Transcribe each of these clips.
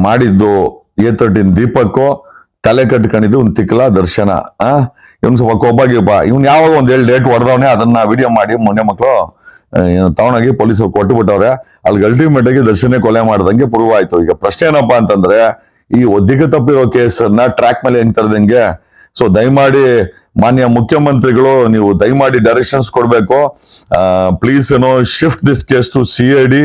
ಮಾಡಿದ್ದು A13 ದೀಪಕ್ಕೋ, ತಲೆ ಕಟ್ಕೊಂಡಿದ್ದು ಇವ್ನು ತಿಕ್ಕಲ ದರ್ಶನ. ಇವ್ನು ಸ್ವಲ್ಪ ಕೊಬ್ಬಾಗಿಪ್ಪ. ಇವ್ನು ಯಾವಾಗ ಒಂದ್ 7 ಡೇಟ್ ಹೊಡೆದವನೇ, ಅದನ್ನ ವಿಡಿಯೋ ಮಾಡಿ ಮೊನ್ನೆ ಮಕ್ಕಳು ತಗೊಂಡೋಗಿ ಪೊಲೀಸರು ಕೊಟ್ಟು ಬಿಟ್ಟವ್ರೆ. ಅಲ್ಲಿ ಅಲ್ಟಿಮೇಟ್ ಆಗಿ ದರ್ಶನ ಕೊಲೆ ಮಾಡ್ದಂಗೆ ಪ್ರೂವ್ ಆಯ್ತು. ಈಗ ಪ್ರಶ್ನೆ ಏನಪ್ಪಾ ಅಂತಂದ್ರೆ, ಈ ಒದ್ದಿಗೆ ತಪ್ಪಿರೋ ಕೇಸನ್ನ ಟ್ರ್ಯಾಕ್ ಮೇಲೆ ಹೆಂಗ್ ತರದಂಗೆ. ಸೊ ದಯಮಾಡಿ ಮಾನ್ಯ ಮುಖ್ಯಮಂತ್ರಿಗಳು, ನೀವು ದಯಮಾಡಿ ಡೈರೆಕ್ಷನ್ಸ್ ಕೊಡ್ಬೇಕು. Please shift this case to CID.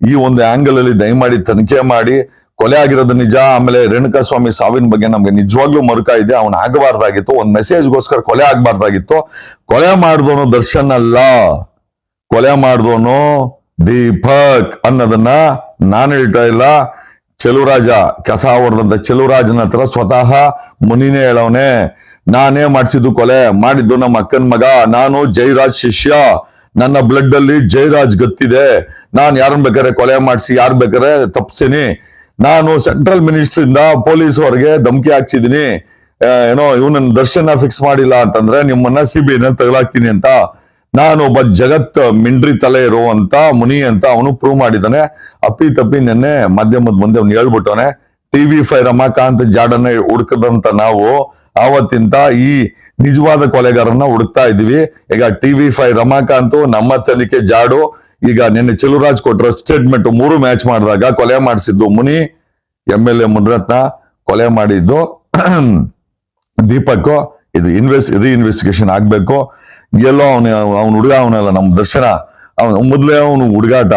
ಈ ಒಂದು ಆಂಗಲ್ ಅಲ್ಲಿ ದಯಮಾಡಿ ತನಿಖೆ ಮಾಡಿ. ಕೊಲೆ ಆಗಿರೋದು ನಿಜ. ಆಮೇಲೆ ರೇಣುಕಾಸ್ವಾಮಿ ಸಾವಿನ ಬಗ್ಗೆ ನಮ್ಗೆ ನಿಜವಾಗ್ಲೂ ಮರುಕ ಇದೆ. ಅವನ್ ಆಗಬಾರ್ದಾಗಿತ್ತು, ಒಂದ್ ಮೆಸೇಜ್ಗೋಸ್ಕರ ಕೊಲೆ ಆಗ್ಬಾರ್ದಾಗಿತ್ತು. ಕೊಲೆ ಮಾಡಿದವನು ದರ್ಶನ್ ಅಲ್ಲ, ಕೊಲೆ ಮಾಡಿದವನು ದೀಪಕ್ ಅನ್ನೋದನ್ನ ನಾನು ಹೇಳ್ತಾ ಇಲ್ಲ. ಚೆಲುವರಾಜ, ಕೆಸ ಹೊಡೆದಂತ ಚೆಲುವರಾಜನ ಹತ್ರ ಸ್ವತಃ ಮುನಿನೇ ಹೇಳವನೆ, ನಾನೇ ಮಾಡಿಸಿದ್ದು ಕೊಲೆ ಮಾಡಿದ್ದು ನಮ್ಮ ಅಕ್ಕನ ಮಗ, ನಾನು ಜೈರಾಜ್ ಶಿಷ್ಯ, ನನ್ನ ಬ್ಲಡ್ ಅಲ್ಲಿ ಜೈರಾಜ್ ಗೊತ್ತಿದೆ, ನಾನ್ ಯಾರನ್ನ ಬೇಕಾರೆ ಕೊಲೆ ಮಾಡಿಸಿ ಯಾರು ಬೇಕಾರೆ ತಪ್ಪಿಸ್ತೀನಿ, ನಾನು ಸೆಂಟ್ರಲ್ ಮಿನಿಸ್ಟರ್ ಇಂದ ಪೊಲೀಸ್ ಅವರಿಗೆ ಧಮಕಿ ಹಾಕ್ಸಿದೀನಿ, ಇವನನ್ನ ದರ್ಶನ ಫಿಕ್ಸ್ ಮಾಡಿಲ್ಲ ಅಂತಂದ್ರೆ ನಿಮ್ಮನ್ನ CBI ತಗಲಾಕ್ತೀನಿ ಅಂತ. ನಾನು ಒಬ್ಬ ಜಗತ್ ಮಿಂಡ್ರಿ ತಲೆ ಇರುವಂತ ಮುನಿ ಅಂತ ಅವನು ಪ್ರೂವ್ ಮಾಡಿದ್ದಾನೆ. ಅಪ್ಪಿ ತಪ್ಪಿ ನೆನ್ನೆ ಮಾಧ್ಯಮದ ಮುಂದೆ ಅವ್ನು ಹೇಳ್ಬಿಟ್ಟವನೆ. TV5 ರಮಾಕಾಂತ್ ಜಾಡನ್ನ ಹುಡುಕದಂತ ನಾವು ಆವತ್ತಿಂದ ಈ ನಿಜವಾದ ಕೊಲೆಗಾರನ್ನ ಹುಡುಕ್ತಾ ಇದೀವಿ. ಈಗ TV5 ರಮಾಕಾಂತ್ ನಮ್ಮ ತನಿಖೆ ಜಾಡು. ಈಗ ನಿನ್ನೆ ಚೆಲುವರಾಜ್ ಕೊಟ್ಟರು ಸ್ಟೇಟ್ಮೆಂಟ್, 3 ಮ್ಯಾಚ್ ಮಾಡಿದಾಗ ಕೊಲೆ ಮಾಡಿಸಿದ್ದು ಮುನಿ, MLA ಮುನಿರತ್ನ, ಕೊಲೆ ಮಾಡಿದ್ದು ದೀಪಕ್. ಇದು ರೀಇನ್ವೆಸ್ಟಿಗೇಷನ್ ಆಗ್ಬೇಕು. ಎಲ್ಲೋ ಅವ್ನು ಹುಡುಗ ಅವನಲ್ಲ ನಮ್ಮ ದರ್ಶನ, ಅವನು ಮೊದ್ಲೇ ಅವನು ಹುಡುಗಾಟ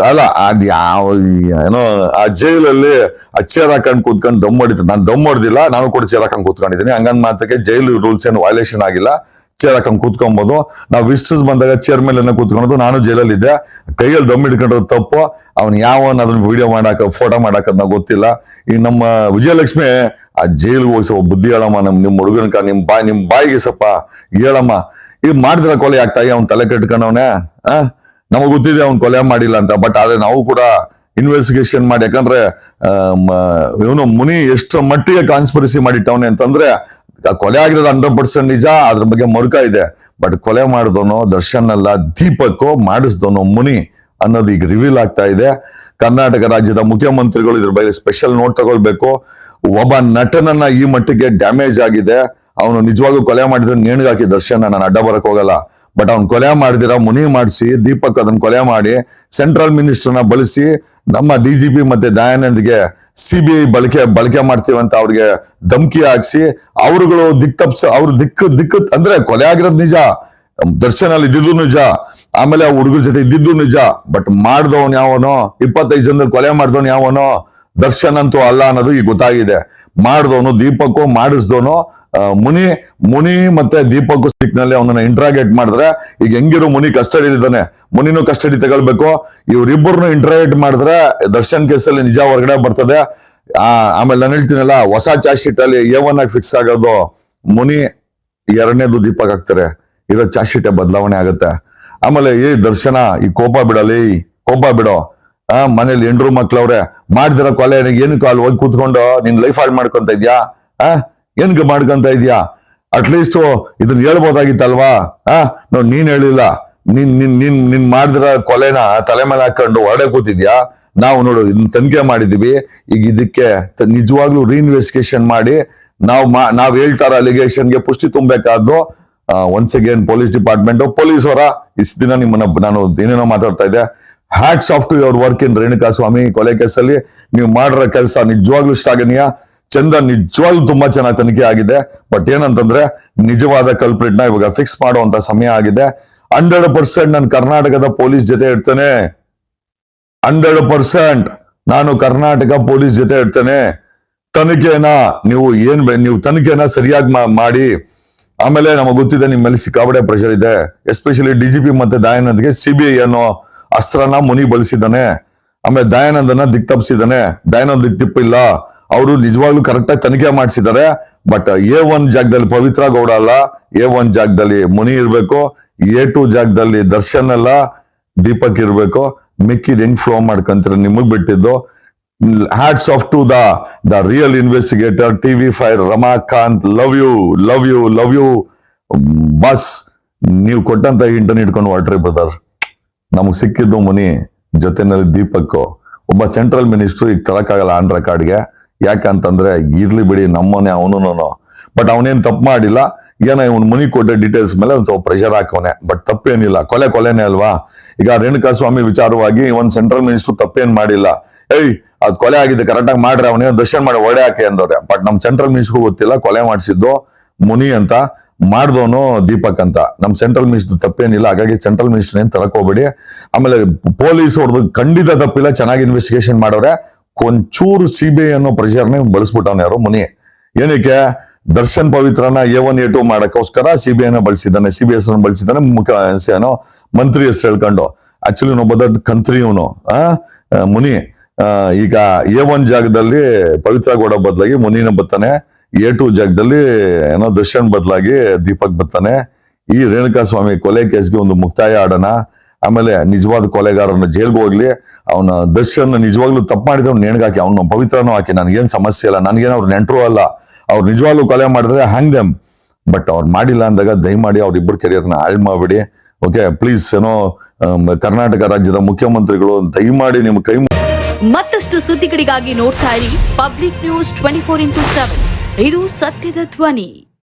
ಅಲ್ಲ. ಅದ್ ಯಾವ ಆ ಜೈಲಲ್ಲಿ ಆ ಚೇರ್ ಹಾಕೊಂಡು ಕೂತ್ಕೊಂಡು ದಮ್ ಹೊಡಿತ. ನಾನು ದಮ್ ಹೊಡೆದಿಲ್ಲ, ನಾನು ಕೂಡ ಚೇರ್ ಹಾಕೊಂಡು ಕೂತ್ಕೊಂಡಿದ್ದೀನಿ. ಹಂಗಂದ್ ಮಾತಕ್ಕೆ ಜೈಲು ರೂಲ್ಸ್ ಏನು ವೈಲೇಷನ್ ಆಗಿಲ್ಲ. ಚೇರ್ ಹಾಕೊಂಡು ಕೂತ್ಕೊಬಹುದು. ನಾವು ವಿಸಿಟರ್ಸ್ ಬಂದಾಗ ಚೇರ್ ಮೇಲೆ ಕೂತ್ಕೊಳ್ಳೋದು. ನಾನು ಜೈಲಲ್ಲಿ ಇದ್ದೆ, ಕೈಯಲ್ಲಿ ದಮ್ ಹಿಡ್ಕೊಂಡಿರೋದು ತಪ್ಪು. ಅವ್ನು ಯಾವನ್ ಅದನ್ನ ವಿಡಿಯೋ ಮಾಡಾಕ ಫೋಟೋ ಮಾಡಾಕದ್ ನಾವು ಗೊತ್ತಿಲ್ಲ. ಈ ನಮ್ಮ ವಿಜಯಲಕ್ಷ್ಮಿ ಆ ಜೈಲ್ಗೆ ಹೋಗಿ ಸ್ವಲ್ಪ ಬುದ್ಧಿ ಹೇಳಮ್ಮ, ನಿಮ್ ಹುಡುಗನ ನಿಮ್ ಬಾಯಿಗೆ ಸ್ವಲ್ಪ ಹೇಳಮ್ಮ. ಈಗ ಮಾಡಿದ್ರ ಕೊಲೆ ಆಗ್ತಾಯಿ, ಅವ್ನ್ ತಲೆ ಕಟ್ಕೊಂಡವನೇ. ನಮಗ್ ಗೊತ್ತಿದೆ ಅವ್ನ್ ಕೊಲೆ ಮಾಡಿಲ್ಲ ಅಂತ. ಬಟ್ ಅದೇ ನಾವು ಕೂಡ ಇನ್ವೆಸ್ಟಿಗೇಷನ್ ಮಾಡಿ, ಯಾಕಂದ್ರೆ ಇವನು ಮುನಿ ಎಷ್ಟು ಮಟ್ಟಿಗೆ ಕಾನ್ಸ್ಪಿರಸಿ ಮಾಡಿಟ್ಟವನೆ ಅಂತಂದ್ರೆ, ಕೊಲೆ ಆಗಿರೋದು 100% ನಿಜ, ಅದ್ರ ಬಗ್ಗೆ ಮರುಕ ಇದೆ. ಬಟ್ ಕೊಲೆ ಮಾಡಿದವನು ದರ್ಶನ್ ಅಲ್ಲ, ದೀಪಕ್ ಮಾಡಿಸಿದವನು ಮುನಿ ಅನ್ನೋದು ಈಗ ರಿವೀಲ್ ಆಗ್ತಾ ಇದೆ. ಕರ್ನಾಟಕ ರಾಜ್ಯದ ಮುಖ್ಯಮಂತ್ರಿಗಳು ಇದ್ರ ಬಗ್ಗೆ ಸ್ಪೆಷಲ್ ನೋಟ್ ತಗೊಳ್ಬೇಕು. ಒಬ್ಬ ನಟನನ್ನ ಈ ಮಟ್ಟಿಗೆ ಡ್ಯಾಮೇಜ್ ಆಗಿದೆ. ಅವನು ನಿಜವಾಗ್ಲೂ ಕೊಲೆ ಮಾಡಿದ್ರೆ ನೇಣಿಗೆ ದರ್ಶನ್, ನಾನು ಅಡ್ಡ ಬರಕ್ ಹೋಗಲ್ಲ. ಬಟ್ ಅವ್ನು ಕೊಲೆ ಮಾಡಿದಿರ ಮುನಿ ಮಾಡಿಸಿ, ದೀಪಕ್ ಅದನ್ನ ಕೊಲೆ ಮಾಡಿ ಸೆಂಟ್ರಲ್ ಮಿನಿಸ್ಟರ್ನ ಬಳಸಿ ನಮ್ಮ DGP ಮತ್ತೆ ದಯಾನಂದ್ಗೆ CBI ಬಳಕೆ ಮಾಡ್ತೀವಿ ಅಂತ ಅವ್ರಿಗೆ ಧಮಕಿ ಹಾಕ್ಸಿ, ಅವರುಗಳು ಅವ್ರ ದಿಕ್ಕು ಅಂದ್ರೆ ಕೊಲೆ ಆಗಿರೋದು ನಿಜ, ದರ್ಶನ್ ಅಲ್ಲಿ ಇದ್ದಿದ್ದು ನಿಜ, ಆಮೇಲೆ ಆ ಹುಡುಗರ ಜೊತೆ ಇದ್ದಿದ್ದು ನಿಜ. ಬಟ್ ಮಾಡ್ದವನ್ ಯಾವನೋ, 25 ಜನದಲ್ಲಿ ಕೊಲೆ ಮಾಡಿದವನ್ ಯಾವನೋ, ದರ್ಶನ್ ಅಂತೂ ಅಲ್ಲ ಅನ್ನೋದು ಈಗ ಗೊತ್ತಾಗಿದೆ. ಮಾಡಿದವನು ದೀಪಕ್, ಮಾಡಿಸ್ದವನು ಮುನಿ ಮತ್ತೆ ದೀಪಕ್ ಸ್ಟಿಕ್ನಲ್ಲಿ ಅವನನ್ನ ಇಂಟ್ರಾಗೇಟ್ ಮಾಡಿದ್ರೆ, ಈಗ ಹೆಂಗಿರೋ ಮುನಿ ಕಸ್ಟಡಿ ಇದ್ದಾನೆ, ಮುನಿನೂ ಕಸ್ಟಡಿ ತಗೊಳ್ಬೇಕು. ಇವರಿಬ್ಬರನ್ನು ಇಂಟ್ರಾಗೇಟ್ ಮಾಡಿದ್ರೆ ದರ್ಶನ್ ಕೇಸಲ್ಲಿ ನಿಜ ಹೊರಗಡೆ ಬರ್ತದೆ. ಆಮೇಲೆ ನಾನು ಹೇಳ್ತೀನಲ್ಲ, ಹೊಸ ಚಾರ್ಜ್ ಶೀಟ್ ಅಲ್ಲಿ A1 ಆಗಿ ಫಿಕ್ಸ್ ಆಗೋದು ಮುನಿ, 2ನೇದು ದೀಪಕ್ ಆಗ್ತಾರೆ. ಇರೋ ಚಾರ್ಜ್ ಶೀಟ್ ಬದಲಾವಣೆ ಆಗುತ್ತೆ. ಆಮೇಲೆ ದರ್ಶನ, ಈ ಕೋಪ ಬಿಡೋ. ಮನೇಲಿ ಹೆಂಡ್ರು ಮಕ್ಳವ್ರೆ, ಮಾಡಿದಿರೋ ಕೊಲೆ ಏನಕ್ಕೆ ಅಲ್ಲಿ ಹೋಗಿ ಕೂತ್ಕೊಂಡು ನಿನ್ ಲೈಫ್ ಹಾಳು ಮಾಡ್ಕೊಂತ ಇದ್ಯಾ? ಏನಕ್ಕೆ ಮಾಡ್ಕೊಂತ ಇದ್ಯಾ? ಅಟ್ಲೀಸ್ಟ್ ಇದನ್ನ ಹೇಳ್ಬೋದಾಗಿತ್ತಲ್ವಾ? ನೋಡ್ ನೀನ್ ಹೇಳಿಲ್ಲ, ನೀನ್ ಮಾಡಿದಿರೋ ಕೊಲೆನ ತಲೆ ಮೇಲೆ ಹಾಕೊಂಡು ಹೊರಡೆ ಕೂತಿದ್ಯಾ. ನಾವು ನೋಡು ಇದನ್ನ ತನಿಖೆ ಮಾಡಿದೀವಿ. ಈಗ ಇದಕ್ಕೆ ನಿಜವಾಗ್ಲೂ ರೀಇನ್ವೆಸ್ಟಿಗೇಷನ್ ಮಾಡಿ ನಾವ್ ಹೇಳ್ತಾರ ಅಲಿಗೇಷನ್ಗೆ ಪುಷ್ಟಿ ತುಂಬಬೇಕಾದ್ದು. Once again police department, police ಅವರ ಇಷ್ಟು ದಿನ ನಾನು ಏನೇನೋ ಮಾತಾಡ್ತಾ ಇದ್ದೆ. Hats off to your work in Renukaswamy ಕೊಲೆ ಕೇಸಲ್ಲಿ. ನೀವು ಮಾಡಿರೋ ಕೆಲಸ ನಿಜವಾಗ್ಲೂ ಶ್ಲಾಘನೀಯ. ಚಂದ, ನಿಜವಾಗ್ಲೂ ತುಂಬಾ ಚೆನ್ನಾಗಿ ತನಿಖೆ ಆಗಿದೆ. ಬಟ್ ಏನಂತಂದ್ರೆ, ನಿಜವಾದ ಕಲ್ಪ್ರಿಟ್ ನ ಇವಾಗ ಫಿಕ್ಸ್ ಮಾಡುವಂತ ಸಮಯ ಆಗಿದೆ. 100% ನಾನು ಕರ್ನಾಟಕದ ಪೊಲೀಸ್ ಜೊತೆ ಇರ್ತೇನೆ. 100% ನಾನು ಕರ್ನಾಟಕ ಪೊಲೀಸ್ ಜೊತೆ ಇರ್ತೇನೆ. ತನಿಖೆನ ನೀವು ತನಿಖೆನ ಸರಿಯಾಗಿ ಮಾಡಿ. ಆಮೇಲೆ ನಮಗೆ ಗೊತ್ತಿದೆ ನಿಮ್ಮ ಮೇಲೆ ಸಿಕ್ಕಾಪಟ್ಟೆ ಪ್ರೆಷರ್ ಇದೆ. ಎಸ್ಪೆಷಲಿ DGP ಮತ್ತೆ ದಯಾನಂದ್ಗೆ CBI ಅನ್ನೋ ಅಸ್ತ್ರನ ಮುನಿ ಬಳಸಿದ್ದಾನೆ. ಆಮೇಲೆ ದಯಾನಂದನ ದಿಕ್ ತಪ್ಪಿಸಿದ್ದಾನೆ. ದಯಾನಂದ್ ದಿಕ್ ತಿಪ್ಪಿಲ್ಲ. ಅವರು ನಿಜವಾಗ್ಲೂ ಕರೆಕ್ಟ್ ಆಗಿ ತನಿಖೆ ಮಾಡಿಸಿದ್ದಾರೆ. ಬಟ್ A1 ಜಾಗದಲ್ಲಿ ಪವಿತ್ರ ಗೌಡ ಅಲ್ಲ, A1 ಜಾಗದಲ್ಲಿ ಮುನಿ ಇರ್ಬೇಕು, A2 ಜಾಗದಲ್ಲಿ ದರ್ಶನ್ ಅಲ್ಲ ದೀಪಕ್ ಇರ್ಬೇಕು. ಮಿಕ್ಕಿದ್ ಹೆಂಗ್ ಫ್ಲೋ ಮಾಡ್ಕೊಂತೀರ ನಿಮಗ್ ಬಿಟ್ಟಿದ್ದು. Hats off to the real investigator TV5 Ramakant. Love you boss. ನೀವು ಕೊಟ್ಟಂತ ಇಂಟರ್ನೆಟ್ ಇಟ್ಕೊಂಡು ಹೊರಟ್ರಿ ಬ್ರದರ್. ನಮಗ್ ಸಿಕ್ಕಿದ್ದು ಮುನಿ, ಜೊತೆನಲ್ಲಿ ದೀಪಕ್. ಒಬ್ಬ ಸೆಂಟ್ರಲ್ ಮಿನಿಸ್ಟ್ರು ಈಗ ತರಕ್ಕಾಗಲ್ಲ ಆನ್ ರೆಕಾರ್ಡ್ಗೆ. ಯಾಕಂತಂದ್ರೆ ಇರ್ಲಿ ಬಿಡಿ ನಮ್ಮನೆ ಅವನು, ಬಟ್ ಅವನೇನ್ ತಪ್ಪು ಮಾಡಿಲ್ಲ. ಏನೋ ಇವ್ನು ಮನಿ ಕೊಟ್ಟ ಡೀಟೇಲ್ಸ್ ಮೇಲೆ ಒಂದ್ ಸ್ವಲ್ಪ ಪ್ರೆಷರ್ ಹಾಕವನೆ, ಬಟ್ ತಪ್ಪೇನಿಲ್ಲ. ಕೊಲೆನೇ ಅಲ್ವಾ. ಈಗ ರೇಣುಕಾಸ್ವಾಮಿ ವಿಚಾರವಾಗಿ ಒಂದ್ ಸೆಂಟ್ರಲ್ ಮಿನಿಸ್ಟರ್ ತಪ್ಪೇನ್ ಮಾಡಿಲ್ಲ. ಅದ್ ಕೊಲೆ ಆಗಿದೆ ಕರೆಕ್ಟಾಗಿ ಮಾಡ್ರೆ ಅವನೇ ದರ್ಶನ್ ಮಾಡಿ ಒಡೆ ಹಾಕಿ ಅಂದವ್ರೆ. ಬಟ್ ನಮ್ ಸೆಂಟ್ರಲ್ ಮಿನಿಸ್ಟರ್ ಗೊತ್ತಿಲ್ಲ ಕೊಲೆ ಮಾಡಿಸಿದ್ದು ಮುನಿ ಅಂತ, ಮಾಡ್ದವನು ದೀಪಕ್ ಅಂತ. ನಮ್ ಸೆಂಟ್ರಲ್ ಮಿನಿಸ್ಟರ್ ತಪ್ಪೇನಿಲ್ಲ. ಹಾಗಾಗಿ ಸೆಂಟ್ರಲ್ ಮಿನಿಸ್ಟರ್ ಏನ್ ತರಕ್ ಹೋಗ್ಬೇಡಿ. ಆಮೇಲೆ ಪೊಲೀಸ್ ಅವ್ರದ್ದು ಖಂಡಿತ ತಪ್ಪಿಲ್ಲ, ಚೆನ್ನಾಗಿ ಇನ್ವೆಸ್ಟಿಗೇಷನ್ ಮಾಡೋರೆ. ಒಂಚೂರು CBI ಅನ್ನೋ ಪ್ರೆಷರ್ನ ಬಳಸ್ಬಿಟ್ಟವನ ಯಾರು ಮುನಿ. ಏನಕ್ಕೆ ದರ್ಶನ್ ಪವಿತ್ರನ A1 A2 ಮಾಡಕ್ಕೋಸ್ಕರ CBIನ ಬಳಸಿದ್ದಾನೆ, CBI ಹೆಸರನ್ನು ಬಳಸಿದ್ದಾನೆ. ಏನೋ ಮಂತ್ರಿ ಹೆಸರು ಹೇಳ್ಕೊಂಡು ಆಕ್ಚುಲಿ ಒಬ್ಬ ದೊಡ್ಡ ಕಂತ್ರಿ ಇವನು ಮುನಿ. ಈಗ A1 ಜಾಗದಲ್ಲಿ ಪವಿತ್ರ ಗೌಡ ಬದಲಾಗಿ ಮುನಿನ ಬರ್ತಾನೆ, A2 ಜಾಗದಲ್ಲಿ ಏನೋ ದರ್ಶನ್ ಬದಲಾಗಿ ದೀಪಕ್ ಬರ್ತಾನೆ. ಈ ರೇಣುಕಾಸ್ವಾಮಿ ಕೊಲೆ ಕೇಸ್ಗೆ ಒಂದು ಮುಕ್ತಾಯ ಆಡೋಣ. ಆಮೇಲೆ ನಿಜವಾದ ಕೊಲೆಗಾರನ ಜೈಲ್ಗೆ ಹೋಗ್ಲಿ. ಅವನ ದರ್ಶನ್ ನಿಜವಾಗ್ಲೂ ತಪ್ಪು ಮಾಡಿದವ್ನು ನೇಣ್ಗಾಕಿ, ಅವ್ನು ಪವಿತ್ರನೂ ಹಾಕಿ, ನನಗೇನು ಸಮಸ್ಯೆ ಇಲ್ಲ. ನನಗೇನು ಅವ್ರು ನೆಂಟರು ಅಲ್ಲ. ಅವ್ರು ನಿಜವಾಗ್ಲೂ ಕೊಲೆ ಮಾಡಿದ್ರೆ ಹ್ಯಾಂಗ್ ದೆಮ್. ಬಟ್ ಅವ್ರು ಮಾಡಿಲ್ಲ ಅಂದಾಗ ದಯಮಾಡಿ ಅವ್ರಿಬ್ಬರು ಕೆರಿಯರ್ನ ಹಾಳು ಮಾಡಬೇಡಿ. Okay please. ಏನೋ ಕರ್ನಾಟಕ ರಾಜ್ಯದ ಮುಖ್ಯಮಂತ್ರಿಗಳು ದಯಮಾಡಿ ನಿಮ್ಮ ಕೈ ಮತ್ತಷ್ಟು ಸುದ್ದಿಗಳಿಗಾಗಿ ನೋಡ್ತಾ ಇರಿ ಪಬ್ಲಿಕ್ ನ್ಯೂಸ್ 24x7. ಇದು ಸತ್ಯದ ಧ್ವನಿ.